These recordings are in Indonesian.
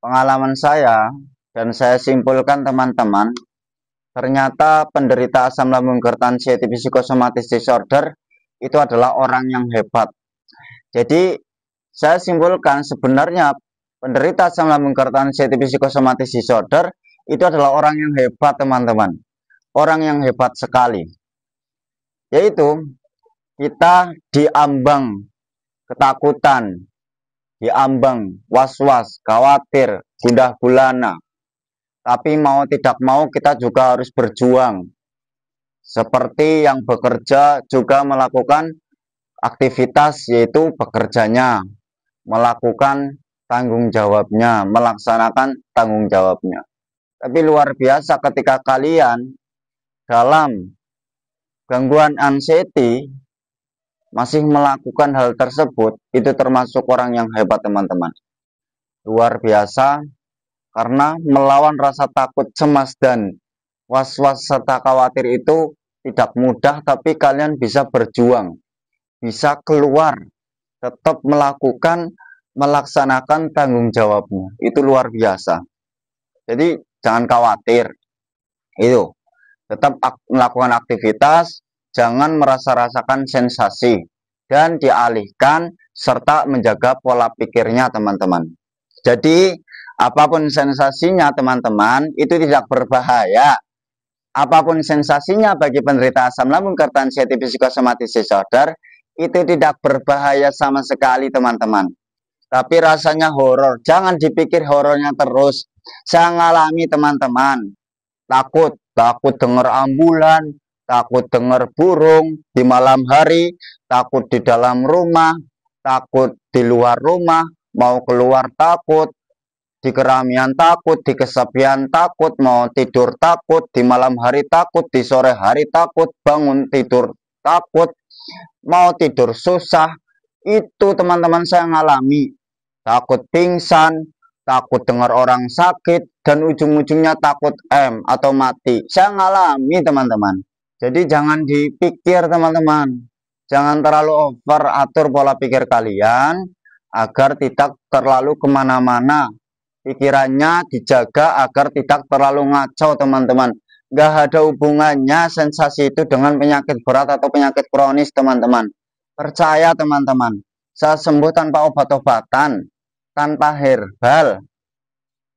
Pengalaman saya dan saya simpulkan teman-teman, ternyata penderita asam lambung gerd-anxiety psikosomatis disorder itu adalah orang yang hebat. Jadi saya simpulkan sebenarnya penderita asam lambung gerd-anxiety psikosomatis disorder itu adalah orang yang hebat teman-teman. Orang yang hebat sekali. Yaitu kita diambang ketakutan, diambang was-was, khawatir, gundah gulana. Tapi mau tidak mau kita juga harus berjuang. Seperti yang bekerja juga melakukan aktivitas yaitu bekerjanya, melakukan tanggung jawabnya, melaksanakan tanggung jawabnya. Tapi luar biasa ketika kalian dalam gangguan anxiety masih melakukan hal tersebut, itu termasuk orang yang hebat teman-teman. Luar biasa, karena melawan rasa takut, cemas, dan was-was serta khawatir itu tidak mudah, tapi kalian bisa berjuang, bisa keluar, tetap melaksanakan tanggung jawabnya. Itu luar biasa. Jadi jangan khawatir, itu tetap melakukan aktivitas, jangan merasa-rasakan sensasi, dan dialihkan serta menjaga pola pikirnya teman-teman. Jadi apapun sensasinya teman-teman itu tidak berbahaya. Apapun sensasinya bagi penderita asam lambung gerd-anxiety psikosomatis disorder itu tidak berbahaya sama sekali teman-teman. Tapi rasanya horor. Jangan dipikir horornya terus. Saya ngalami teman-teman. Takut dengar ambulan, takut dengar burung di malam hari, takut di dalam rumah, takut di luar rumah, mau keluar takut, di keramaian takut, di kesepian takut, mau tidur takut, di malam hari takut, di sore hari takut, bangun tidur takut, mau tidur susah. Itu teman-teman saya ngalami. Takut pingsan, takut dengar orang sakit, dan ujung-ujungnya takut atau mati. Saya ngalami teman-teman. Jadi jangan dipikir teman-teman. Jangan terlalu over atur pola pikir kalian agar tidak terlalu kemana-mana. Pikirannya dijaga agar tidak terlalu ngaco teman-teman. Gak ada hubungannya sensasi itu dengan penyakit berat atau penyakit kronis teman-teman. Percaya teman-teman. Saya sembuh tanpa obat-obatan, tanpa herbal.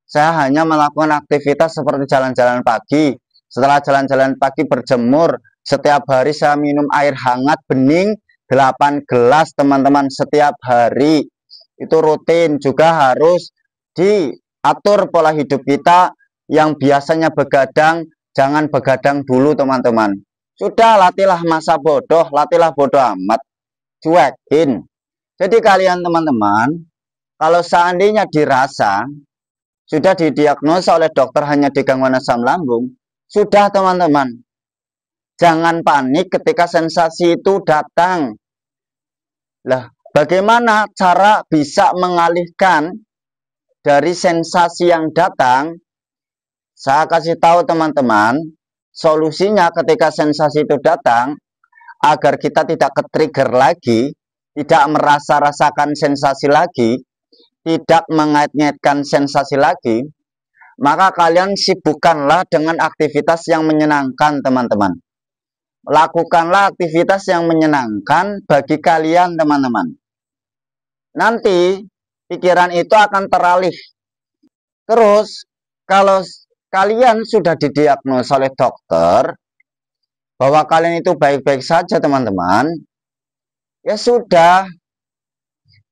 Saya hanya melakukan aktivitas seperti jalan-jalan pagi. Setelah jalan-jalan pagi berjemur, setiap hari saya minum air hangat bening 8 gelas teman-teman setiap hari. Itu rutin. Juga harus diatur pola hidup kita yang biasanya begadang, jangan begadang dulu teman-teman. Sudah, latihlah masa bodoh, latihlah bodoh amat. Cuekin. Jadi kalian teman-teman, kalau seandainya dirasa sudah didiagnosa oleh dokter hanya di gangguan asam lambung, sudah teman-teman. Jangan panik ketika sensasi itu datang. Lah, bagaimana cara bisa mengalihkan dari sensasi yang datang? Saya kasih tahu teman-teman, solusinya ketika sensasi itu datang, agar kita tidak ke-trigger lagi, tidak rasakan sensasi lagi, tidak mengait-ngaitkan sensasi lagi, maka kalian sibukkanlah dengan aktivitas yang menyenangkan teman-teman. Lakukanlah aktivitas yang menyenangkan bagi kalian teman-teman. Nanti pikiran itu akan teralih. Terus kalau kalian sudah didiagnosa oleh dokter bahwa kalian itu baik-baik saja teman-teman, ya sudah,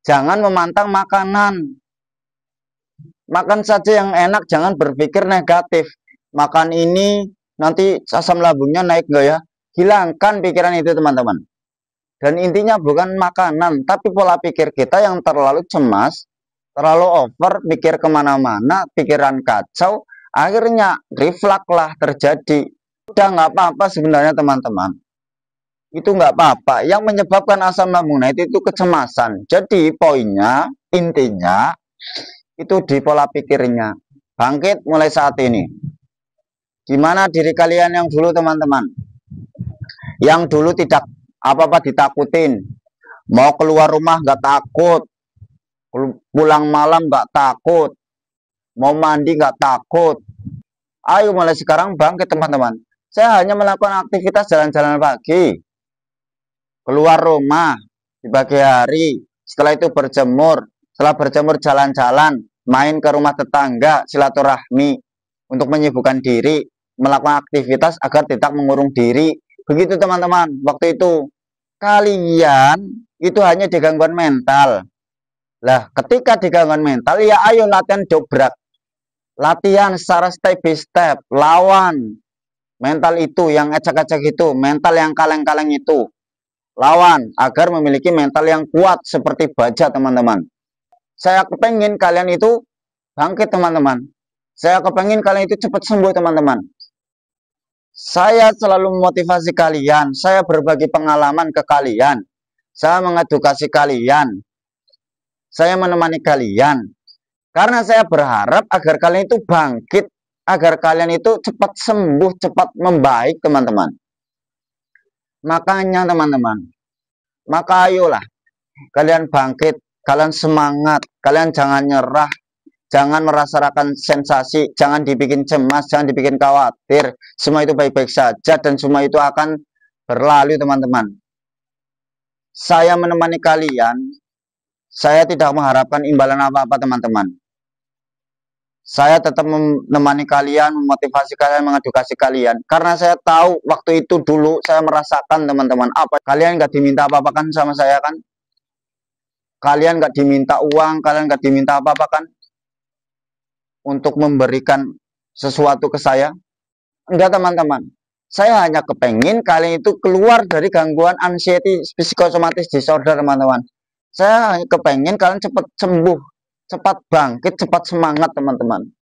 jangan memantang makanan. Makan saja yang enak, jangan berpikir negatif. Makan ini nanti asam lambungnya naik enggak ya? Hilangkan pikiran itu teman-teman. Dan intinya bukan makanan, tapi pola pikir kita yang terlalu cemas, terlalu over, pikir kemana-mana, pikiran kacau, akhirnya reflux lah terjadi. Udah nggak apa-apa sebenarnya teman-teman. Itu nggak apa-apa. Yang menyebabkan asam lambung naik itu kecemasan. Jadi poinnya, intinya itu di pola pikirnya. Bangkit mulai saat ini. Gimana diri kalian yang dulu teman-teman? Yang dulu tidak apa-apa ditakutin. Mau keluar rumah nggak takut. Pulang malam nggak takut. mau mandi nggak takut. Ayo mulai sekarang bangkit teman-teman. Saya hanya melakukan aktivitas jalan-jalan pagi, keluar rumah di pagi hari, setelah itu berjemur, setelah berjemur jalan-jalan, main ke rumah tetangga, silaturahmi, untuk menyibukkan diri, melakukan aktivitas agar tidak mengurung diri. Begitu teman-teman, waktu itu kalian itu hanya di gangguan mental. Lah, ketika di gangguan mental, ya ayo latihan dobrak. Latihan secara step by step, lawan mental itu, yang ecek-ecek itu, mental yang kaleng-kaleng itu. Lawan, agar memiliki mental yang kuat seperti baja teman-teman. Saya kepengen kalian itu bangkit teman-teman. Saya kepengen kalian itu cepat sembuh teman-teman. Saya selalu memotivasi kalian, saya berbagi pengalaman ke kalian, saya mengedukasi kalian, saya menemani kalian. Karena saya berharap agar kalian itu bangkit, agar kalian itu cepat sembuh, cepat membaik teman-teman. Makanya teman-teman, maka ayolah kalian bangkit, kalian semangat, kalian jangan nyerah, jangan merasakan sensasi, jangan dibikin cemas, jangan dibikin khawatir. Semua itu baik-baik saja dan semua itu akan berlalu teman-teman. Saya menemani kalian, saya tidak mengharapkan imbalan apa-apa teman-teman. Saya tetap menemani kalian, memotivasi kalian, mengedukasi kalian. Karena saya tahu waktu itu dulu saya merasakan teman-teman. Apa kalian nggak diminta apa-apa kan sama saya kan? Kalian nggak diminta uang, kalian nggak diminta apa-apa kan? Untuk memberikan sesuatu ke saya? Enggak teman-teman. Saya hanya kepengen kalian itu keluar dari gangguan anxiety psikosomatis disorder teman-teman. Saya hanya kepengen kalian cepat sembuh, cepat bangkit, cepat semangat teman-teman.